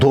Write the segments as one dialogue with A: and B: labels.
A: 2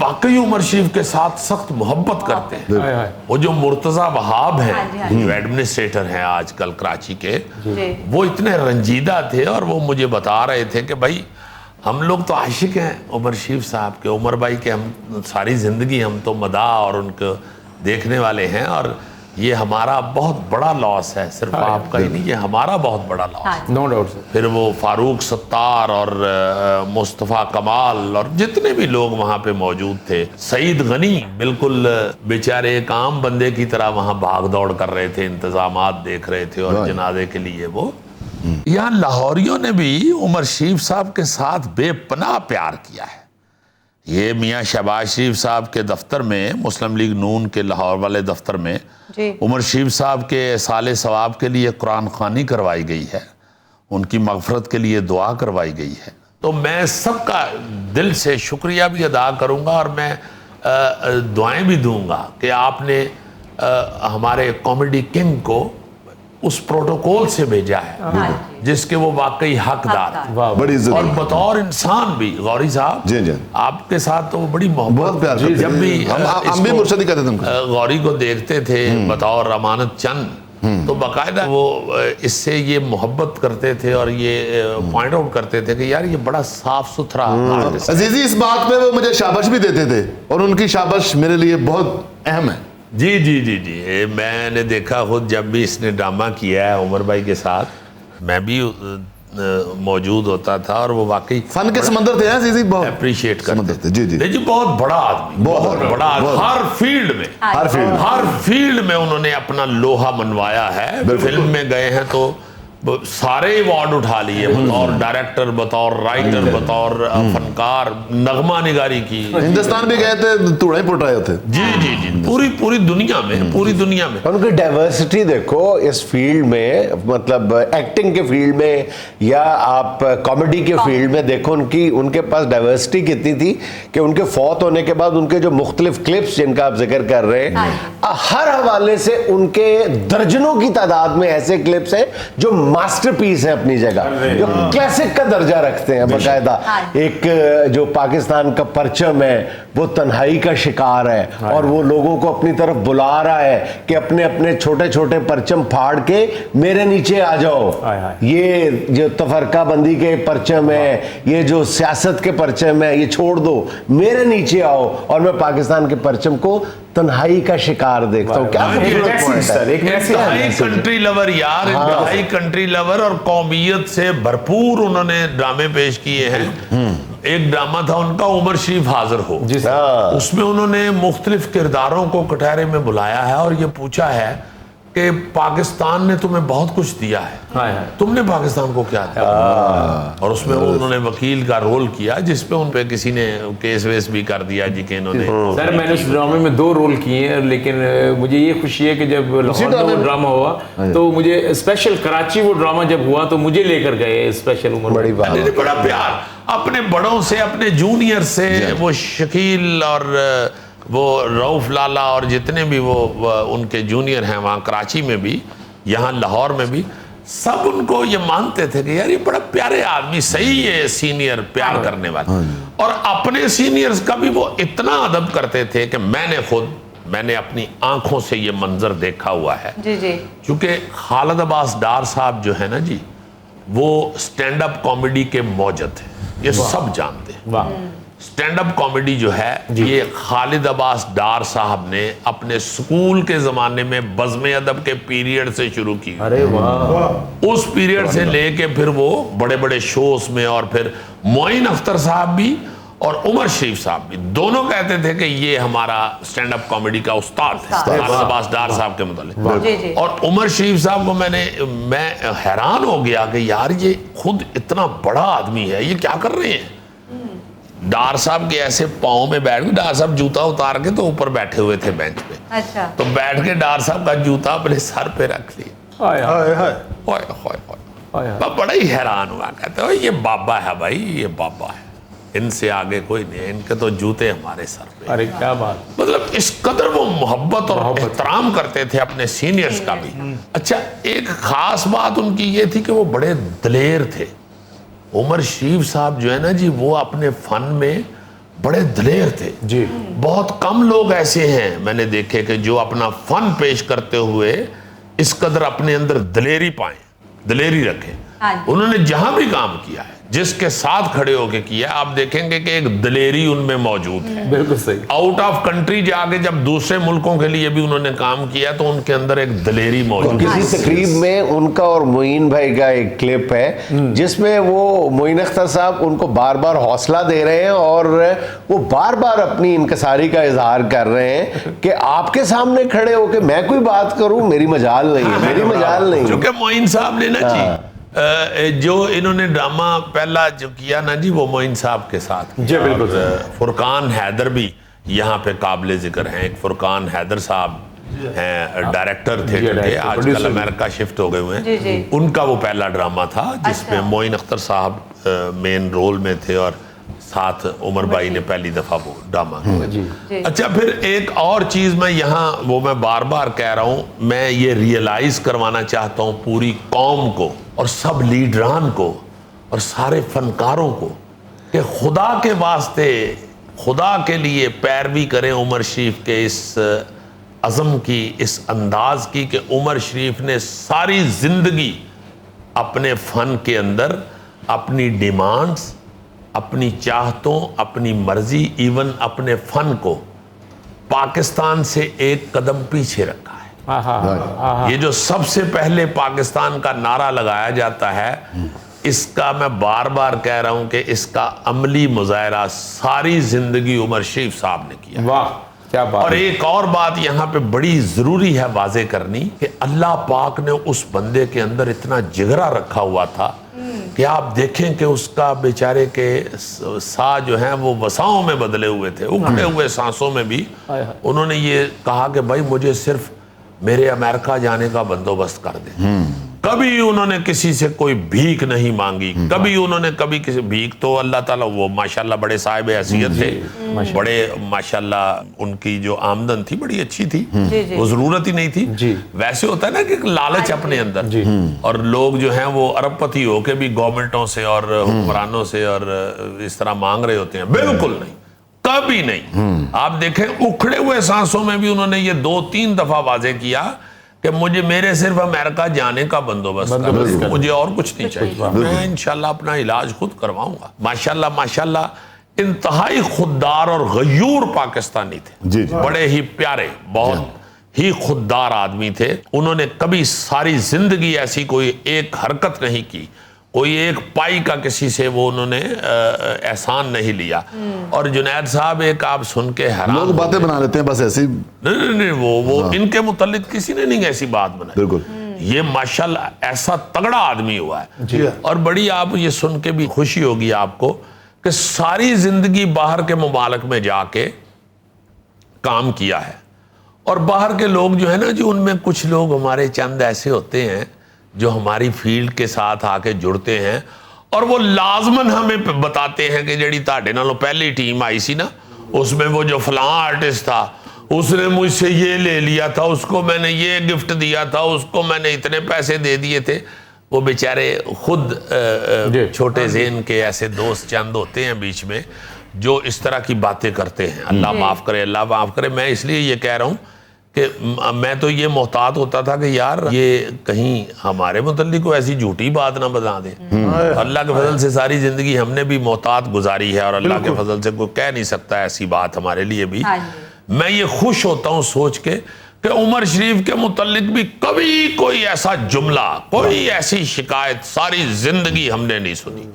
B: واقعی عمر شریف کے ساتھ سخت محبت کرتے ہیں. وہ جو مرتضیٰ وہاب ہیں جو ایڈمنسٹریٹر ہیں آج کل کراچی کے, وہ اتنے رنجیدہ تھے اور وہ مجھے بتا رہے تھے کہ بھائی ہم لوگ تو عاشق ہیں عمر شریف صاحب کے, عمر بھائی کے, ہم ساری زندگی ہم تو مداح اور ان کو دیکھنے والے ہیں, اور یہ ہمارا بہت بڑا لاس ہے, صرف آپ کا ہی نہیں, یہ ہمارا بہت بڑا لاس.
C: No doubt.
B: پھر وہ فاروق ستار اور مصطفیٰ کمال اور جتنے بھی لوگ وہاں پہ موجود تھے, سعید غنی بالکل بیچارے ایک عام بندے کی طرح وہاں بھاگ دوڑ کر رہے تھے, انتظامات دیکھ رہے تھے, اور جنازے کے لیے وہ. یہاں لاہوریوں نے بھی عمر شریف صاحب کے ساتھ بے پناہ پیار کیا ہے. یہ میاں شہباز شریف صاحب کے دفتر میں, مسلم لیگ نون کے لاہور والے دفتر میں عمر شریف صاحب کے سال ثواب کے لیے قرآن خوانی کروائی گئی ہے, ان کی مغفرت کے لیے دعا کروائی گئی ہے. تو میں سب کا دل سے شکریہ بھی ادا کروں گا, اور میں دعائیں بھی دوں گا کہ آپ نے ہمارے کامیڈی کنگ کو اس پروٹوکول سے بھیجا ہے جس کے وہ واقعی حقدار ہیں.
D: بڑی عزت.
B: اور بطور انسان بھی غوری صاحب,
D: جی جی,
B: آپ کے ساتھ تو بڑی محبت,
D: پیار کرتے ہیں.
B: جب بھی
D: ہم بھی مرشدی کرتے تھے
B: غوری کو دیکھتے تھے بطور امانت چند, تو باقاعدہ وہ اس سے یہ محبت کرتے تھے اور یہ پوائنٹ آؤٹ کرتے تھے کہ یار یہ بڑا صاف ستھرا آرٹسٹ.
D: عزیزی اس بات پہ وہ مجھے شاباش بھی دیتے تھے, اور ان کی شاباش میرے لیے بہت اہم ہے.
B: جی جی جی جی, میں نے دیکھا خود جب بھی اس نے ڈرامہ کیا ہے عمر بھائی کے ساتھ, میں بھی موجود ہوتا تھا, اور وہ واقعی
D: فن کے سمندر تھے عزیزی, بہت
B: اپریشیٹ کرتے
D: تھے. جی جی
B: جی, بہت بڑا آدمی, بہت بڑا آدمی, ہر فیلڈ میں, ہر فیلڈ میں انہوں نے اپنا لوہا منوایا ہے. فلم میں گئے ہیں تو سارے ایوارڈ اٹھا لیے, بطور ڈائریکٹر, بطور رائٹر, بطور فنکار, نغمہ نگاری کی.
D: ہندوستان بھی گئے تھے, توڑائی پٹ رہے ہوتے.
B: جی جی جی, پوری دنیا میں, پوری دنیا میں.
A: ان کی ڈائیورسٹی دیکھو اس فیلڈ میں, مطلب ایکٹنگ کے فیلڈ میں یا آپ کامیڈی کے فیلڈ میں دیکھو, ان کے پاس ڈائیورسٹی کتنی تھی کہ ان کے فوت ہونے کے بعد ان کے جو مختلف کلپس جن کا آپ ذکر کر رہے ہیں, ہر حوالے سے ان کے درجنوں کی تعداد میں ایسے کلپس ہیں جو ماسٹر پیس ہے اپنی جگہ, جو کلاسک کا درجہ رکھتے ہیں باقاعدہ. ایک جو پاکستان کا پرچم ہے وہ تنہائی کا شکار ہے, اور وہ لوگوں کو اپنی طرف بلا رہا ہے کہ اپنے اپنے چھوٹے چھوٹے پرچم پھاڑ کے میرے نیچے آ جاؤ. یہ جو تفرقہ بندی کے پرچم ہے, یہ جو سیاست کے پرچم ہے, یہ چھوڑ دو, میرے نیچے آؤ, اور میں پاکستان کے پرچم کو تنہائی کا شکار دیکھتا ہوں. کیا
B: انتہائی کنٹری لور یار, انتہائی کنٹری لور, اور قومیت سے بھرپور انہوں نے ڈرامے پیش کیے ہیں. ایک ڈرامہ تھا ان کا عمر شریف حاضر ہو, اس میں انہوں نے مختلف کرداروں کو کٹہرے میں بلایا ہے اور یہ پوچھا ہے کہ پاکستان نے تمہیں بہت کچھ دیا ہے, تم نے پاکستان کو کیا دیا. اور اس میں انہوں نے وکیل کا رول کیا جس پہ ان پہ کسی نے کیس ویس بھی کر دیا جی کہ انہوں نے.
C: سر میں نے اس ڈرامے میں 2 رول کیے ہیں, لیکن مجھے یہ خوشی ہے کہ جب لاہور میں وہ ڈرامہ ہوا تو مجھے اسپیشل کراچی وہ ڈرامہ جب ہوا تو مجھے لے کر گئے اسپیشل. عمر
A: بڑی بات,
B: بڑا پیار اپنے بڑوں سے, اپنے جونیئر سے, وہ شکیل اور وہ رؤف لالا اور جتنے بھی وہ ان کے جونیئر ہیں وہاں کراچی میں بھی, یہاں لاہور میں بھی, سب ان کو یہ مانتے تھے کہ یار یہ بڑا پیارے آدمی, صحیح ہے سینئر, پیار کرنے والے. اور اپنے سینئرز کا بھی وہ اتنا ادب کرتے تھے کہ میں نے اپنی آنکھوں سے یہ منظر دیکھا ہوا ہے. چونکہ خالد عباس ڈار صاحب جو ہے نا جی, وہ سٹینڈ اپ کامیڈی کے موجد ہیں, یہ سب جانتے ہیں. سٹینڈ اپ کامیڈی جو ہے یہ خالد عباس ڈار صاحب نے اپنے سکول کے زمانے میں بزم ادب کے پیریڈ سے شروع کی. اس پیریڈ سے لے کے پھر وہ بڑے بڑے شوز میں, اور پھر معین اختر صاحب بھی اور عمر شریف صاحب بھی دونوں کہتے تھے کہ یہ ہمارا سٹینڈ اپ کامیڈی کا استاد ہے, خالد عباس ڈار صاحب کے متعلق. اور عمر شریف صاحب کو میں حیران ہو گیا کہ یار یہ خود اتنا بڑا آدمی ہے, یہ کیا کر رہے ہیں. ڈار صاحب کے ایسے پاؤں میں بیٹھ کے, ڈار صاحب جوتا اتار کے تو اوپر بیٹھے ہوئے تھے بینچ پہ, تو بیٹھ کے ڈار صاحب کا جوتا اپنے سر پہ رکھ لیا. بڑا ہی حیران ہوا, کہتے ہیں یہ بابا ہے بھائی, یہ بابا ہے, ان سے آگے کوئی نہیں, ان کے تو جوتے ہمارے سر پہ.
C: ارے کیا بات,
B: مطلب اس قدر وہ محبت اور احترام کرتے تھے اپنے سینئرز کا بھی. اچھا, ایک خاص بات ان کی یہ تھی کہ وہ بڑے دلیر تھے. عمر شریف صاحب جو ہے نا جی, وہ اپنے فن میں بڑے دلیر تھے
C: جی
B: بہت کم لوگ ایسے ہیں میں نے دیکھے کہ جو اپنا فن پیش کرتے ہوئے اس قدر اپنے اندر دلیری پائیں دلیری رکھیں انہوں نے جہاں بھی کام کیا ہے جس کے ساتھ کھڑے ہو کے کیا آپ دیکھیں گے کہ ایک دلیری ان میں موجود ہے
C: بالکل صحیح
B: آؤٹ آف کنٹری جا کے جب دوسرے ملکوں کے لیے بھی انہوں نے کام کیا تو ان کے اندر ایک دلیری موجود ہے
A: کسی تقریب میں ان کا اور معین بھائی کا ایک کلپ ہے جس میں وہ معین اختر صاحب ان کو بار بار حوصلہ دے رہے ہیں اور وہ بار بار اپنی انکساری کا اظہار کر رہے ہیں کہ آپ کے سامنے کھڑے ہو کے میں کوئی بات کروں میری مجال نہیں ہے میری مجال نہیں ہے
B: چونکہ معین صاحب نے نا جی جو انہوں نے ڈرامہ پہلا جو کیا نا جی وہ معین صاحب کے ساتھ
C: جی بالکل
B: فرقان حیدر بھی یہاں پہ قابل ذکر ہیں ایک فرقان حیدر صاحب ہیں ڈائریکٹر تھے آج کل امریکہ شفٹ ہو گئے ہوئے ہیں ان کا وہ پہلا ڈرامہ تھا جس میں معین اختر صاحب مین رول میں تھے اور ساتھ عمر بھائی نے پہلی دفعہ وہ ڈرامہ کیا اچھا پھر ایک اور چیز میں یہاں وہ میں بار بار کہہ رہا ہوں میں یہ ریئلائز کروانا چاہتا ہوں پوری قوم کو اور سب لیڈران کو اور سارے فنکاروں کو کہ خدا کے واسطے خدا کے لیے پیروی کریں عمر شریف کے اس عزم کی اس انداز کی کہ عمر شریف نے ساری زندگی اپنے فن کے اندر اپنی ڈیمانڈز اپنی چاہتوں اپنی مرضی ایون اپنے فن کو پاکستان سے ایک قدم پیچھے رکھا ہے یہ جو سب سے پہلے پاکستان کا نعرہ لگایا جاتا ہے اس کا میں بار بار کہہ رہا ہوں کہ اس کا عملی مظاہرہ ساری زندگی عمر شریف صاحب نے کیا
C: واہ کیا بات
B: اور ایک اور بات یہاں پہ بڑی ضروری ہے واضح کرنی کہ اللہ پاک نے اس بندے کے اندر اتنا جگرا رکھا ہوا تھا کہ آپ دیکھیں کہ اس کا بیچارے کے سا جو ہیں وہ وساؤں میں بدلے ہوئے تھے اکھڑے ہوئے سانسوں میں بھی انہوں نے یہ کہا کہ بھائی مجھے صرف میرے امریکہ جانے کا بندوبست کر دیں کبھی انہوں نے کسی سے کوئی بھیک نہیں مانگی کبھی انہوں نے کبھی کسی بھیک تو اللہ تعالیٰ وہ ماشاءاللہ بڑے صاحب حیثیت تھے بڑے ماشاءاللہ ان کی جو آمدن تھی بڑی اچھی تھی وہ ضرورت ہی نہیں تھی ویسے ہوتا ہے نا کہ لالچ اپنے اندر اور لوگ جو ہیں وہ ارب پتی ہو کے بھی گورنمنٹوں سے اور حکمرانوں سے اور اس طرح مانگ رہے ہوتے ہیں بالکل نہیں کبھی نہیں آپ دیکھیں اکھڑے ہوئے سانسوں میں بھی انہوں نے یہ 2-3 دفعہ واضح کیا کہ مجھے میرے صرف امریکہ جانے کا بندوبست کرو مجھے اور کچھ نہیں چاہیے میں انشاءاللہ اپنا علاج خود کرواؤں گا ماشاءاللہ ماشاءاللہ انتہائی خوددار اور غیور پاکستانی تھے بڑے ہی پیارے بہت ہی خوددار آدمی تھے انہوں نے کبھی ساری زندگی ایسی کوئی ایک حرکت نہیں کی کوئی ایک پائی کا کسی سے وہ انہوں نے احسان نہیں لیا اور جنید صاحب ایک آپ سن کے حیران
D: لوگ باتیں بنا لیتے ہیں بس ایسی
B: نہیں وہ ان کے متعلق کسی نے نہیں ایسی بات بنائی
D: بالکل
B: یہ ماشاءاللہ ایسا تگڑا آدمی ہوا ہے اور بڑی آپ یہ سن کے بھی خوشی ہوگی آپ کو کہ ساری زندگی باہر کے ممالک میں جا کے کام کیا ہے اور باہر کے لوگ جو ہے نا جو ان میں کچھ لوگ ہمارے چند ایسے ہوتے ہیں جو ہماری فیلڈ کے ساتھ آ کے جڑتے ہیں اور وہ لازماً ہمیں بتاتے ہیں کہ جڑی تاڑے نالوں پہلی ٹیم آئی سی نا اس میں وہ جو فلاں آرٹسٹ تھا اس نے مجھ سے یہ لے لیا تھا اس کو میں نے یہ گفٹ دیا تھا اس کو میں نے اتنے پیسے دے دیے تھے وہ بیچارے خود چھوٹے ذہن کے ایسے دوست چند ہوتے ہیں بیچ میں جو اس طرح کی باتیں کرتے ہیں اللہ معاف کرے اللہ معاف کرے میں اس لیے یہ کہہ رہا ہوں کہ میں تو یہ محتاط ہوتا تھا کہ یار یہ کہیں ہمارے متعلق کو ایسی جھوٹی بات نہ بتا دیں اللہ کے فضل سے ساری زندگی ہم نے بھی محتاط گزاری ہے اور اللہ کے فضل سے کوئی کہہ نہیں سکتا ایسی بات ہمارے لیے بھی میں یہ خوش ہوتا ہوں سوچ کے کہ عمر شریف کے متعلق بھی کبھی کوئی ایسا جملہ کوئی ایسی شکایت ساری زندگی ہم نے نہیں سنی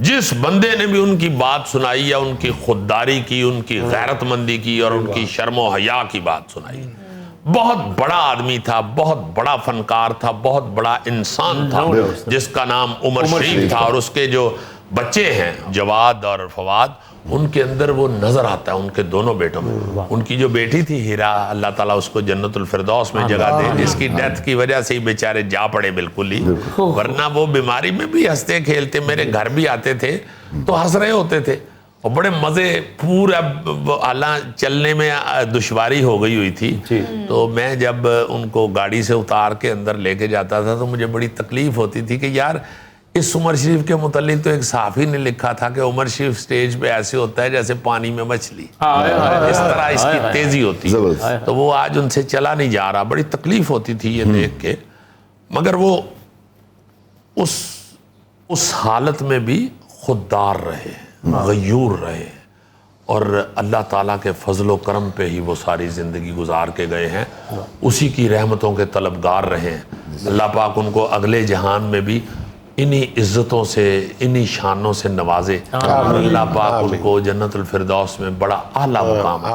B: جس بندے نے بھی ان کی بات سنائی یا ان کی خودداری کی ان کی غیرت مندی کی اور ان کی شرم و حیا کی بات سنائی بہت بڑا آدمی تھا بہت بڑا فنکار تھا بہت بڑا انسان تھا جس کا نام عمر شریف تھا اور اس کے جو بچے ہیں جواد اور فواد ان کے اندر وہ نظر آتا ہے ان کے دونوں بیٹوں میں ان کی جو بیٹی تھی ہیرا اللہ تعالیٰ اس کو جنت الفردوس میں جگہ دے جس کی ڈیتھ کی وجہ سے ہی بیچارے جا پڑے بالکل ہی ورنہ وہ بیماری میں بھی ہنستے کھیلتے میرے گھر بھی آتے تھے تو ہنس رہے ہوتے تھے اور بڑے مزے پورا حالاں چلنے میں دشواری ہو گئی ہوئی تھی تو میں جب ان کو گاڑی سے اتار کے اندر لے کے جاتا تھا تو مجھے بڑی تکلیف ہوتی تھی کہ یار اس عمر شریف کے متعلق تو ایک صحافی نے لکھا تھا کہ عمر شریف سٹیج پہ ایسے ہوتا ہے جیسے پانی میں مچھلی، اس طرح اس کی تیزی ہوتی ہے. تو وہ آج ان سے چلا نہیں جا رہا. بڑی تکلیف ہوتی تھی یہ دیکھ کے، مگر وہ اس حالت میں بھی خوددار رہے، غیور رہے، اور اللہ تعالیٰ کے فضل و کرم پہ ہی وہ ساری زندگی گزار کے گئے ہیں. اسی کی رحمتوں کے طلبگار رہے ہیں. اللہ پاک ان کو اگلے جہان میں بھی انہی عزتوں سے، انہی شانوں سے نوازے. اللہ پاک ان کو جنت الفردوس میں بڑا اعلیٰ مقام